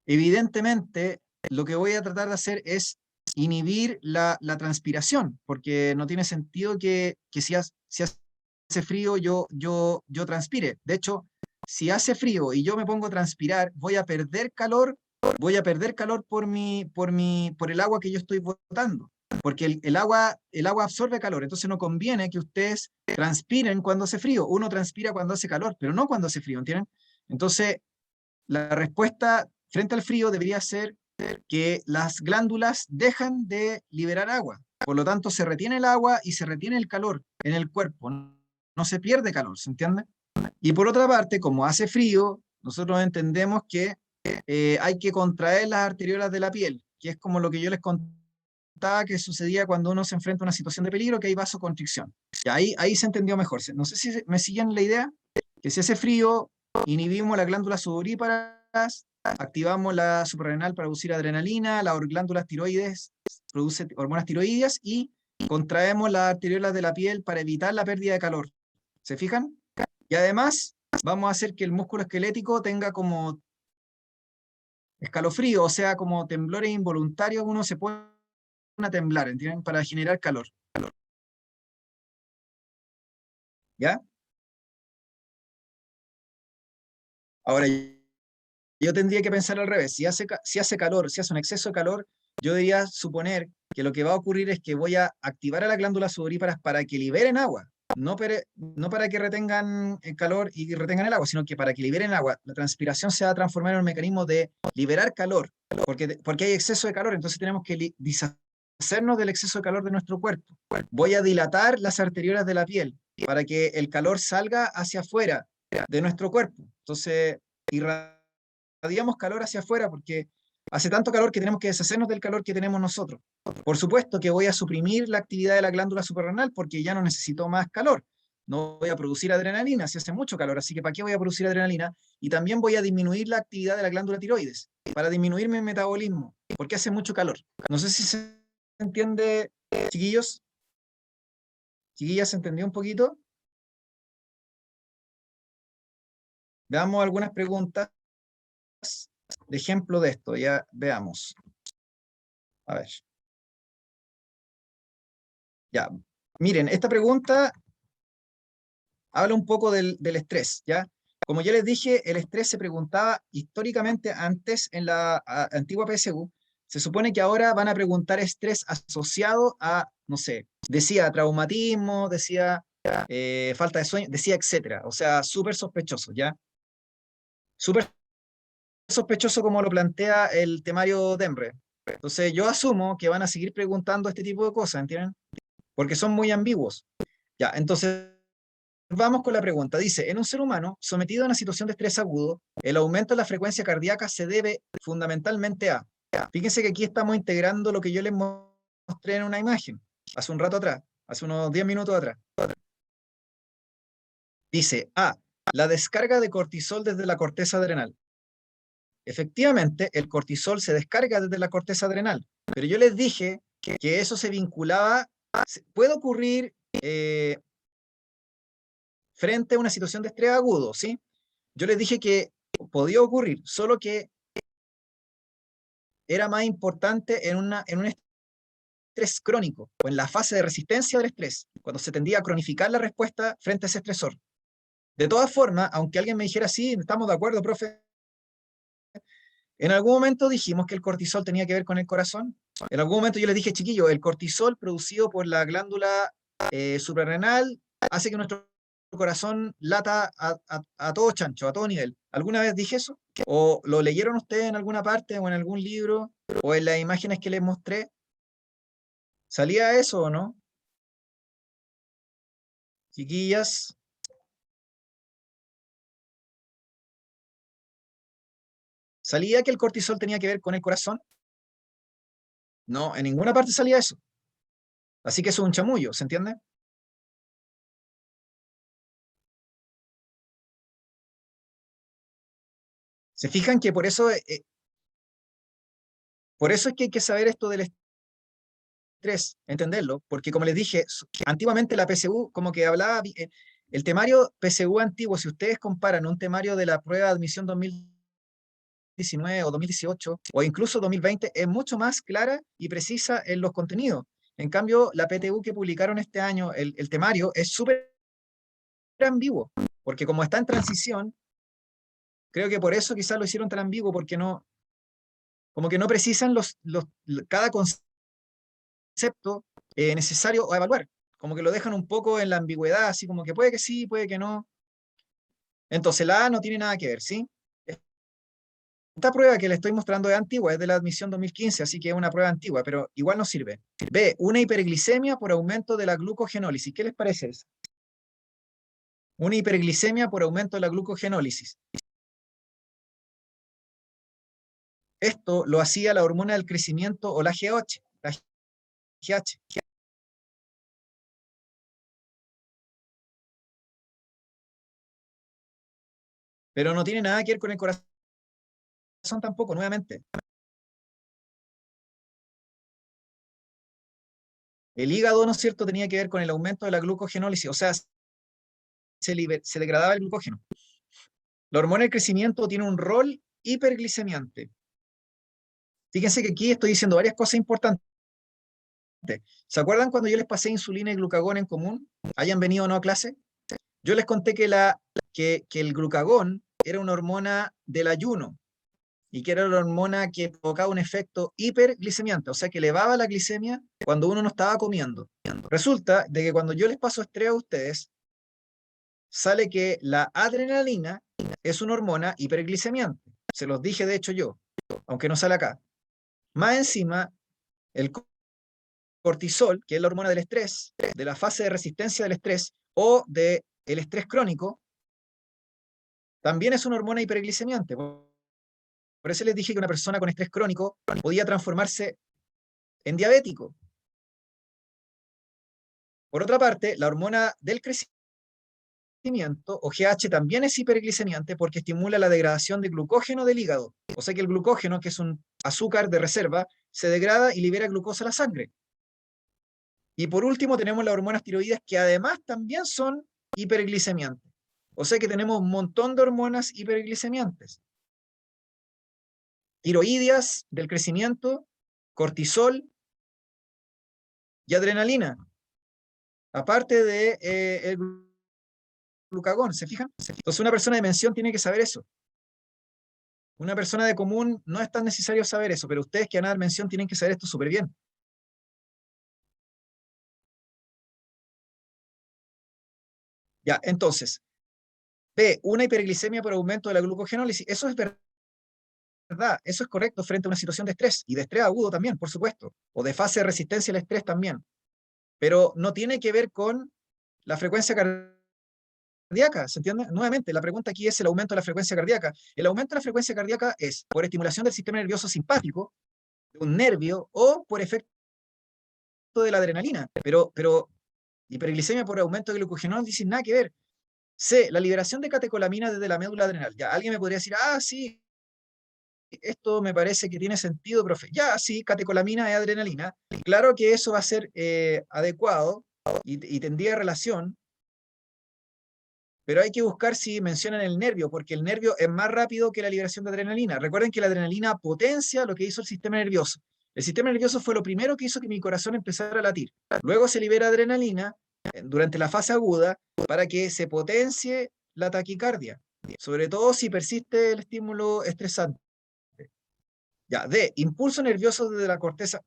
Evidentemente, lo que voy a tratar de hacer es inhibir la transpiración, porque no tiene sentido que si hace frío yo transpire. De hecho, si hace frío y yo me pongo a transpirar, voy a perder calor por el agua que yo estoy botando. Porque el agua absorbe calor, entonces no conviene que ustedes transpiren cuando hace frío. Uno transpira cuando hace calor, pero no cuando hace frío, ¿entienden? Entonces, la respuesta frente al frío debería ser que las glándulas dejan de liberar agua. Por lo tanto, se retiene el agua y se retiene el calor en el cuerpo. No se pierde calor, ¿se entiende? Y por otra parte, como hace frío, nosotros entendemos que hay que contraer las arteriolas de la piel, que es como lo que yo les contaba que sucedía cuando uno se enfrenta a una situación de peligro, que hay vasoconstricción. Y ahí se entendió mejor. No sé si me siguen la idea, que si hace frío, inhibimos las glándulas sudoríparas, activamos la suprarrenal para producir adrenalina, las glándulas tiroides producen hormonas tiroideas y contraemos las arteriolas de la piel para evitar la pérdida de calor. ¿Se fijan? Y además vamos a hacer que el músculo esquelético tenga como escalofrío, o sea, como temblores involuntarios, uno se pone a temblar, ¿entienden? Para generar calor. ¿Ya? Ahora, yo tendría que pensar al revés. Si hace calor, si hace un exceso de calor, yo debería suponer que lo que va a ocurrir es que voy a activar a las glándulas sudoríparas para que liberen agua. No para que retengan el calor y retengan el agua, sino que para que liberen agua. La transpiración se va a transformar en un mecanismo de liberar calor, porque hay exceso de calor, entonces tenemos que deshacernos del exceso de calor de nuestro cuerpo. Voy a dilatar las arteriolas de la piel para que el calor salga hacia afuera de nuestro cuerpo. Entonces, irradiamos calor hacia afuera porque hace tanto calor que tenemos que deshacernos del calor que tenemos nosotros. Por supuesto que voy a suprimir la actividad de la glándula suprarrenal porque ya no necesito más calor. No voy a producir adrenalina si hace mucho calor, así que ¿para qué voy a producir adrenalina? Y también voy a disminuir la actividad de la glándula tiroides para disminuir mi metabolismo, porque hace mucho calor. No sé si se entiende, chiquillos. Chiquillas, ¿se entendió un poquito? Veamos algunas preguntas de ejemplo de esto. Ya veamos. A ver. Ya. Miren, esta pregunta habla un poco del estrés, ¿ya? Como ya les dije, el estrés se preguntaba históricamente antes en la antigua PSU. Se supone que ahora van a preguntar estrés asociado a, no sé, decía traumatismo, decía falta de sueño, decía etcétera. O sea, súper sospechoso, ¿ya? Súper sospechoso como lo plantea el temario Demre. Entonces yo asumo que van a seguir preguntando este tipo de cosas, ¿entienden? Porque son muy ambiguos. Ya, entonces vamos con la pregunta. Dice, en un ser humano sometido a una situación de estrés agudo, el aumento de la frecuencia cardíaca se debe fundamentalmente a... Fíjense que aquí estamos integrando lo que yo les mostré en una imagen, hace un rato atrás, hace unos 10 minutos atrás. Dice, A, la descarga de cortisol desde la corteza adrenal. Efectivamente, el cortisol se descarga desde la corteza adrenal, pero yo les dije que eso se vinculaba, puede ocurrir frente a una situación de estrés agudo, ¿sí? Yo les dije que podía ocurrir, solo que era más importante en un estrés crónico o en la fase de resistencia del estrés, cuando se tendía a cronificar la respuesta frente a ese estresor. De todas formas, aunque alguien me dijera, sí, estamos de acuerdo, profe, en algún momento dijimos que el cortisol tenía que ver con el corazón. En algún momento yo les dije, chiquillo, el cortisol producido por la glándula suprarrenal hace que nuestro corazón lata a todo chancho, a todo nivel. ¿Alguna vez dije eso? ¿O lo leyeron ustedes en alguna parte o en algún libro o en las imágenes que les mostré? ¿Salía eso o no? Chiquillas, ¿salía que el cortisol tenía que ver con el corazón? No, en ninguna parte salía eso. Así que eso es un chamullo, ¿se entiende? Se fijan que por eso es que hay que saber esto del estrés, entenderlo, porque como les dije, antiguamente la PSU como que hablaba, el temario PSU antiguo, si ustedes comparan un temario de la prueba de admisión 2000 2019 o 2018 o incluso 2020 es mucho más clara y precisa en los contenidos. En cambio, la PTU que publicaron este año, el temario, es súper ambiguo, porque como está en transición, creo que por eso quizás lo hicieron tan ambiguo, porque no, como que no precisan cada concepto necesario a evaluar, como que lo dejan un poco en la ambigüedad, así como que puede que sí, puede que no. Entonces la A no tiene nada que ver, ¿sí? Esta prueba que le estoy mostrando es antigua, es de la admisión 2015, así que es una prueba antigua, pero igual nos sirve. B, una hiperglicemia por aumento de la glucogenólisis. ¿Qué les parece eso? Una hiperglicemia por aumento de la glucogenólisis. Esto lo hacía la hormona del crecimiento o la GH. La GH. Pero no tiene nada que ver con el corazón tampoco, nuevamente. El hígado, ¿no es cierto?, tenía que ver con el aumento de la glucogenólisis, o sea, se degradaba el glucógeno. La hormona del crecimiento tiene un rol hiperglicemiante. Fíjense que aquí estoy diciendo varias cosas importantes. ¿Se acuerdan cuando yo les pasé insulina y glucagón en común? ¿Hayan venido o no a clase? Yo les conté que el glucagón era una hormona del ayuno y que era la hormona que provocaba un efecto hiperglicemiante, o sea, que elevaba la glicemia cuando uno no estaba comiendo. Resulta de que cuando yo les paso estrés a ustedes, sale que la adrenalina es una hormona hiperglicemiante. Se los dije de hecho yo, aunque no sale acá. Más encima, el cortisol, que es la hormona del estrés, de la fase de resistencia del estrés o del estrés crónico, también es una hormona hiperglicemiante. Por eso les dije que una persona con estrés crónico podía transformarse en diabético. Por otra parte, la hormona del crecimiento, o GH, también es hiperglicemiante porque estimula la degradación de glucógeno del hígado. O sea que el glucógeno, que es un azúcar de reserva, se degrada y libera glucosa a la sangre. Y por último tenemos las hormonas tiroides que además también son hiperglicemiantes. O sea que tenemos un montón de hormonas hiperglicemiantes. Tiroideas del crecimiento, cortisol y adrenalina. Aparte de el glucagón, ¿se fijan? Entonces una persona de mención tiene que saber eso. Una persona de común no es tan necesario saber eso, pero ustedes que van a dar mención tienen que saber esto súper bien. Ya, entonces, P, una hiperglicemia por aumento de la glucogenólisis. Eso es verdad, eso es correcto frente a una situación de estrés, y de estrés agudo también, por supuesto, o de fase de resistencia al estrés también. Pero no tiene que ver con la frecuencia cardíaca, ¿se entiende? Nuevamente, la pregunta aquí es el aumento de la frecuencia cardíaca. El aumento de la frecuencia cardíaca es por estimulación del sistema nervioso simpático, de un nervio, o por efecto de la adrenalina. Pero hiperglicemia por aumento de glucogenólisis, nada que ver. C, la liberación de catecolamina desde la médula adrenal. Ya, alguien me podría decir, ah, sí, esto me parece que tiene sentido, profe. Ya, sí, catecolamina y adrenalina. Claro que eso va a ser adecuado y tendría relación, pero hay que buscar si mencionan el nervio, porque el nervio es más rápido que la liberación de adrenalina. Recuerden que la adrenalina potencia lo que hizo el sistema nervioso. El sistema nervioso fue lo primero que hizo que mi corazón empezara a latir. Luego se libera adrenalina durante la fase aguda para que se potencie la taquicardia, sobre todo si persiste el estímulo estresante. Ya, D, impulso nervioso desde la corteza.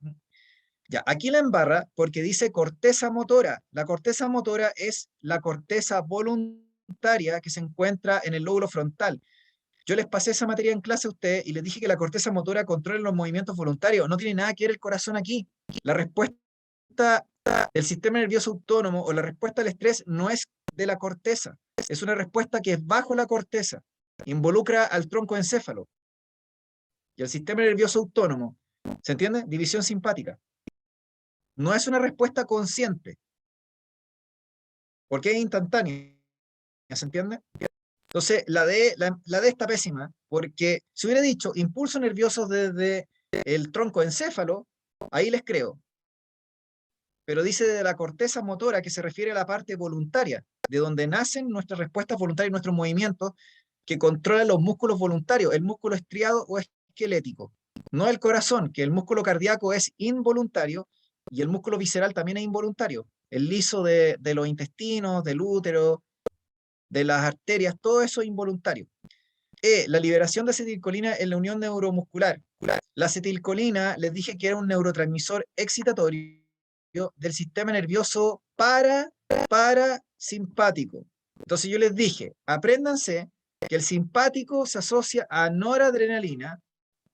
Ya, aquí la embarra porque dice corteza motora. La corteza motora es la corteza voluntaria que se encuentra en el lóbulo frontal. Yo les pasé esa materia en clase a ustedes y les dije que la corteza motora controla los movimientos voluntarios. No tiene nada que ver el corazón aquí. La respuesta del sistema nervioso autónomo o la respuesta al estrés no es de la corteza. Es una respuesta que es bajo la corteza. Involucra al tronco encéfalo y el sistema nervioso autónomo. ¿Se entiende? División simpática. No es una respuesta consciente, porque es instantánea, ¿se entiende? Entonces, la D está pésima, porque si hubiera dicho impulsos nerviosos desde el tronco encéfalo, ahí les creo. Pero dice de la corteza motora, que se refiere a la parte voluntaria, de donde nacen nuestras respuestas voluntarias y nuestros movimientos. que controla los músculos voluntarios, el músculo estriado o esquelético. No el corazón, que el músculo cardíaco es involuntario y el músculo visceral también es involuntario. El liso de los intestinos, del útero, de las arterias, todo eso es involuntario. La liberación de acetilcolina en la unión neuromuscular. La acetilcolina, les dije que era un neurotransmisor excitatorio del sistema nervioso parasimpático. Entonces yo les dije, apréndanse que el simpático se asocia a noradrenalina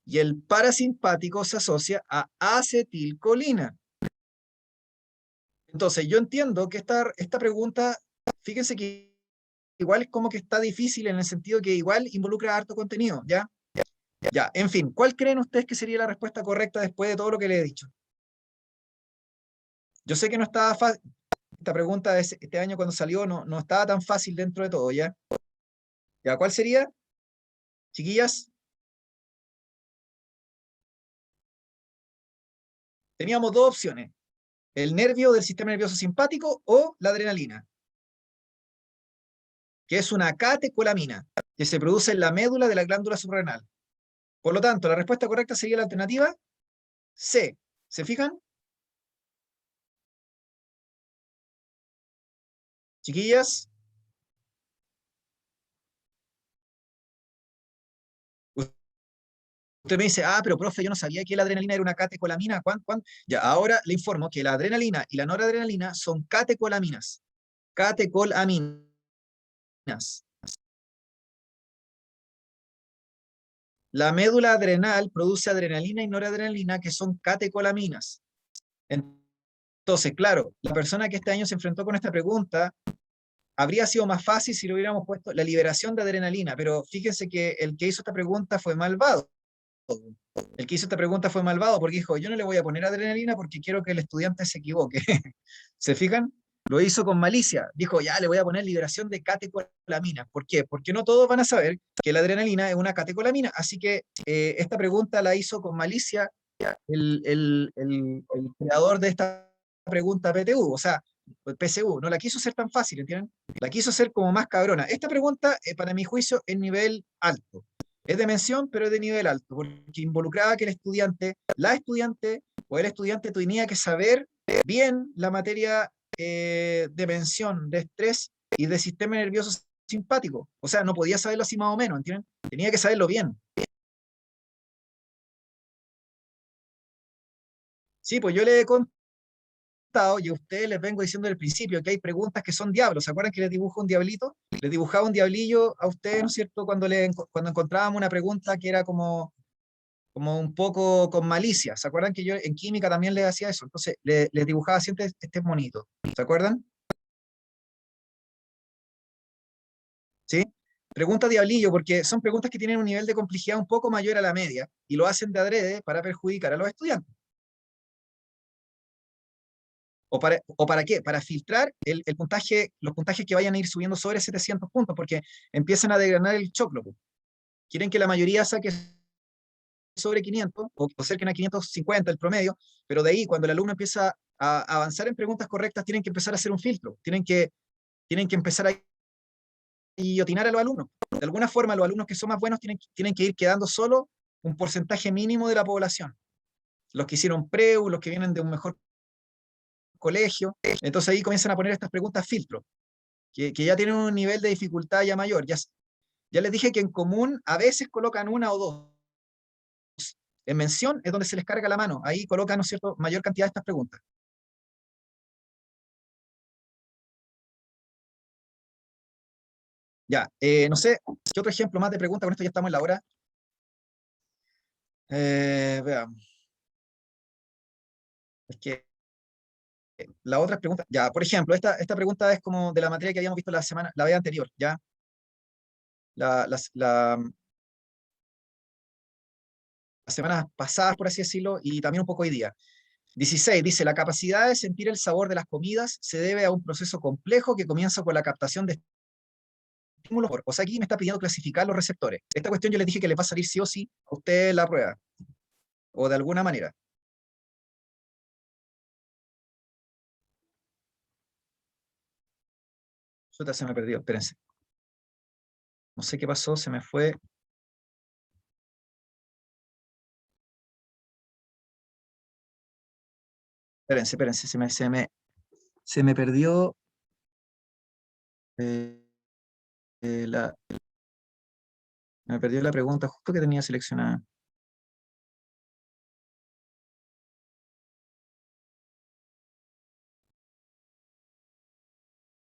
y el parasimpático se asocia a acetilcolina. Entonces yo entiendo que esta pregunta, fíjense que igual es como que está difícil en el sentido que igual involucra harto contenido, ¿ya? Ya, en fin, ¿cuál creen ustedes que sería la respuesta correcta después de todo lo que les he dicho? Yo sé que no estaba fácil, esta pregunta de este año cuando salió no estaba tan fácil dentro de todo, ¿ya? ¿Ya cuál sería, chiquillas? Teníamos dos opciones, el nervio del sistema nervioso simpático o la adrenalina, que es una catecolamina, que se produce en la médula de la glándula suprarrenal. Por lo tanto, la respuesta correcta sería la alternativa C. ¿Se fijan? Chiquillas, usted me dice, pero profe, yo no sabía que la adrenalina era una catecolamina. ¿Cuán? Ya, ahora le informo que la adrenalina y la noradrenalina son catecolaminas. Catecolaminas. La médula adrenal produce adrenalina y noradrenalina, que son catecolaminas. Entonces, claro, la persona que este año se enfrentó con esta pregunta habría sido más fácil si le hubiéramos puesto la liberación de adrenalina, pero fíjense que el que hizo esta pregunta fue malvado. El que hizo esta pregunta fue malvado porque dijo, yo no le voy a poner adrenalina porque quiero que el estudiante se equivoque. ¿Se fijan? Lo hizo con malicia. Dijo, ya le voy a poner liberación de catecolaminas. ¿Por qué? Porque no todos van a saber que la adrenalina es una catecolamina. Así que esta pregunta la hizo con malicia el creador de esta pregunta PTU, o sea, PSU. No la quiso ser tan fácil, ¿entienden? La quiso ser como más cabrona. Esta pregunta, para mi juicio, es nivel alto. Es de mención, pero es de nivel alto, porque involucraba que el estudiante, la estudiante o el estudiante tenía que saber bien la materia de mención, de estrés y de sistema nervioso simpático. O sea, no podía saberlo así más o menos, ¿entienden? Tenía que saberlo bien. Sí, pues yo le he contado y a ustedes les vengo diciendo desde el principio que hay preguntas que son diablos. ¿Se acuerdan que les dibujo un diablito? Les dibujaba un diablillo a ustedes, ¿no es cierto? Cuando encontrábamos una pregunta que era como un poco con malicia. ¿Se acuerdan que yo en química también les hacía eso? Entonces, les dibujaba siempre este monito. ¿Se acuerdan? ¿Sí? Pregunta diablillo, porque son preguntas que tienen un nivel de complejidad un poco mayor a la media y lo hacen de adrede para perjudicar a los estudiantes. ¿O para qué? Para filtrar el puntaje, los puntajes que vayan a ir subiendo sobre 700 puntos, porque empiezan a desgranar el choclo. Po. Quieren que la mayoría saque sobre 500 o cerquen a 550 el promedio, pero de ahí, cuando el alumno empieza a avanzar en preguntas correctas, tienen que empezar a hacer un filtro, tienen que empezar a guillotinar a los alumnos. De alguna forma, los alumnos que son más buenos tienen que ir quedando solo un porcentaje mínimo de la población. Los que hicieron preu, los que vienen de un mejor colegio. Entonces ahí comienzan a poner estas preguntas filtro, que ya tienen un nivel de dificultad ya mayor. Ya les dije que en común a veces colocan una o dos. En mención es donde se les carga la mano. Ahí colocan, ¿no es cierto?, mayor cantidad de estas preguntas. Ya, no sé, ¿qué otro ejemplo más de pregunta? Con esto ya estamos en la hora. Veamos. Es que la otra pregunta, ya, por ejemplo, esta pregunta es como de la materia que habíamos visto la vez anterior, ya. Las semanas pasadas, por así decirlo, y también un poco hoy día. 16 dice, la capacidad de sentir el sabor de las comidas se debe a un proceso complejo que comienza con la captación de estímulos. O sea, aquí me está pidiendo clasificar los receptores. Esta cuestión yo les dije que les va a salir sí o sí a usted la prueba, o de alguna manera. Chuta, se me perdió, espérense. No sé qué pasó, se me fue. Espérense, se me perdió eh, eh, la, me perdió la pregunta justo que tenía seleccionada.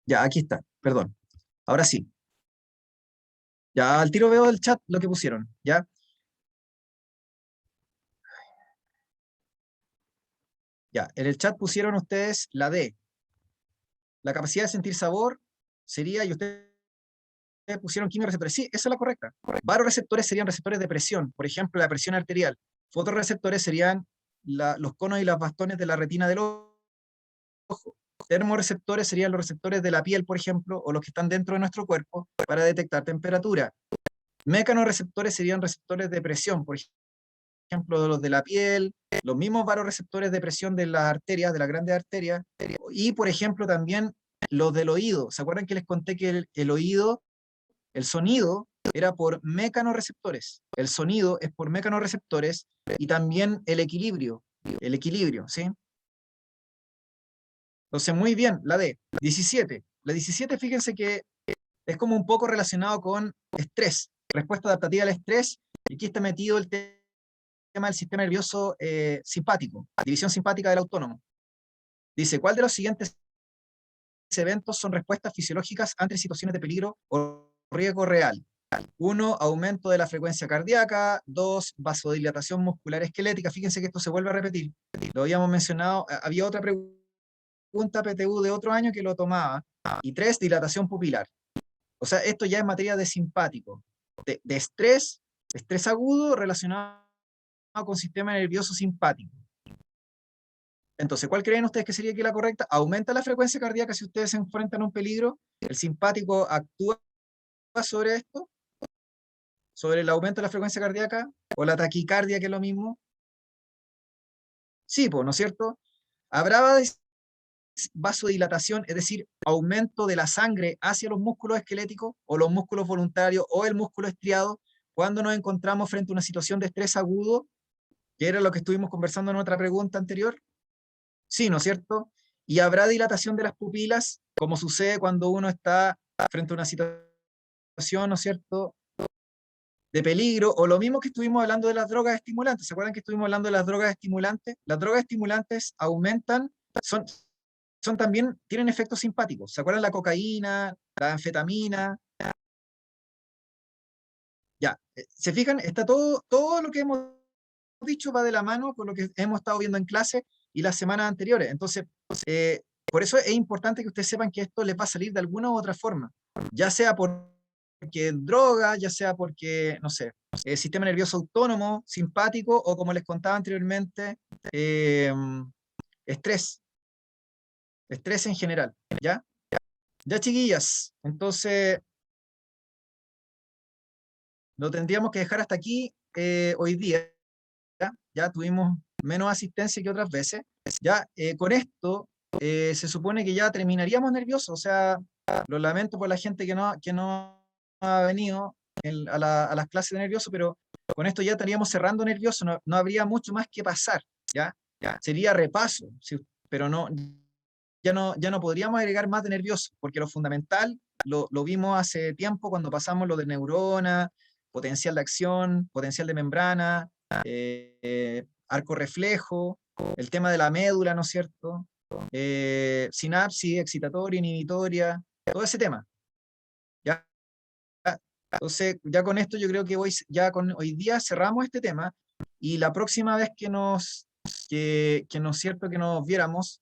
Ya, aquí está, perdón. Ahora sí. Ya al tiro veo el chat lo que pusieron, ¿ya? Ya, en el chat pusieron ustedes la D. La capacidad de sentir sabor sería, y ustedes pusieron quimioreceptores. Sí, esa es la correcta. Varoreceptores serían receptores de presión, por ejemplo, la presión arterial. Fotorreceptores serían los conos y los bastones de la retina del ojo. Termorreceptores serían los receptores de la piel, por ejemplo, o los que están dentro de nuestro cuerpo para detectar temperatura. Mecanorreceptores serían receptores de presión, por ejemplo, los de la piel, los mismos varoreceptores de presión de las arterias, de las grandes arterias, y por ejemplo también los del oído. ¿Se acuerdan que les conté que el oído, el sonido, era por mecanorreceptores? El sonido es por mecanorreceptores y también el equilibrio, ¿sí? Entonces, muy bien, la D. 17. La 17, fíjense que es como un poco relacionado con estrés, respuesta adaptativa al estrés, y aquí está metido el tema del sistema nervioso simpático, división simpática del autónomo. Dice, ¿cuál de los siguientes eventos son respuestas fisiológicas ante situaciones de peligro o riesgo real? 1, aumento de la frecuencia cardíaca. 2, vasodilatación muscular esquelética. Fíjense que esto se vuelve a repetir. Lo habíamos mencionado, había otra pregunta PTU de otro año que lo tomaba. Y 3, dilatación pupilar. O sea, esto ya es materia de simpático, de estrés agudo relacionado con sistema nervioso simpático. Entonces, ¿cuál creen ustedes que sería aquí la correcta? Aumenta la frecuencia cardíaca si ustedes se enfrentan a un peligro. El simpático actúa sobre esto, sobre el aumento de la frecuencia cardíaca, o la taquicardia, que es lo mismo. Sí, pues, ¿no es cierto? Habrá vasodilatación, es decir, aumento de la sangre hacia los músculos esqueléticos o los músculos voluntarios o el músculo estriado cuando nos encontramos frente a una situación de estrés agudo, que era lo que estuvimos conversando en otra pregunta anterior. Sí, ¿no es cierto? Y habrá dilatación de las pupilas, como sucede cuando uno está frente a una situación, ¿no es cierto?, de peligro, o lo mismo que estuvimos hablando de las drogas estimulantes. ¿Se acuerdan que estuvimos hablando de las drogas estimulantes? Las drogas estimulantes aumentan, son también, tienen efectos simpáticos. ¿Se acuerdan la cocaína, la anfetamina? Ya, ¿se fijan? Está todo lo que hemos dicho va de la mano con lo que hemos estado viendo en clase y las semanas anteriores. Entonces, por eso es importante que ustedes sepan que esto les va a salir de alguna u otra forma, ya sea porque droga, ya sea porque, no sé, sistema nervioso autónomo, simpático, o como les contaba anteriormente, eh, estrés, estrés en general, ¿ya? Ya, chiquillas, entonces lo tendríamos que dejar hasta aquí hoy día. Ya tuvimos menos asistencia que otras veces. Ya con esto se supone que ya terminaríamos nerviosos, o sea, lo lamento por la gente que no ha venido a las clases de nervioso, pero con esto ya estaríamos cerrando nervioso, no habría mucho más que pasar, ¿ya? Sería repaso, sí, pero ya no podríamos agregar más de nervioso, porque lo fundamental lo vimos hace tiempo cuando pasamos lo de neurona, potencial de acción, potencial de membrana, arco reflejo, el tema de la médula, ¿no es cierto? Sinapsis, excitatoria, inhibitoria, todo ese tema. ¿Ya? Entonces, ya con esto yo creo que hoy día cerramos este tema y la próxima vez que nos, cierto, que nos viéramos,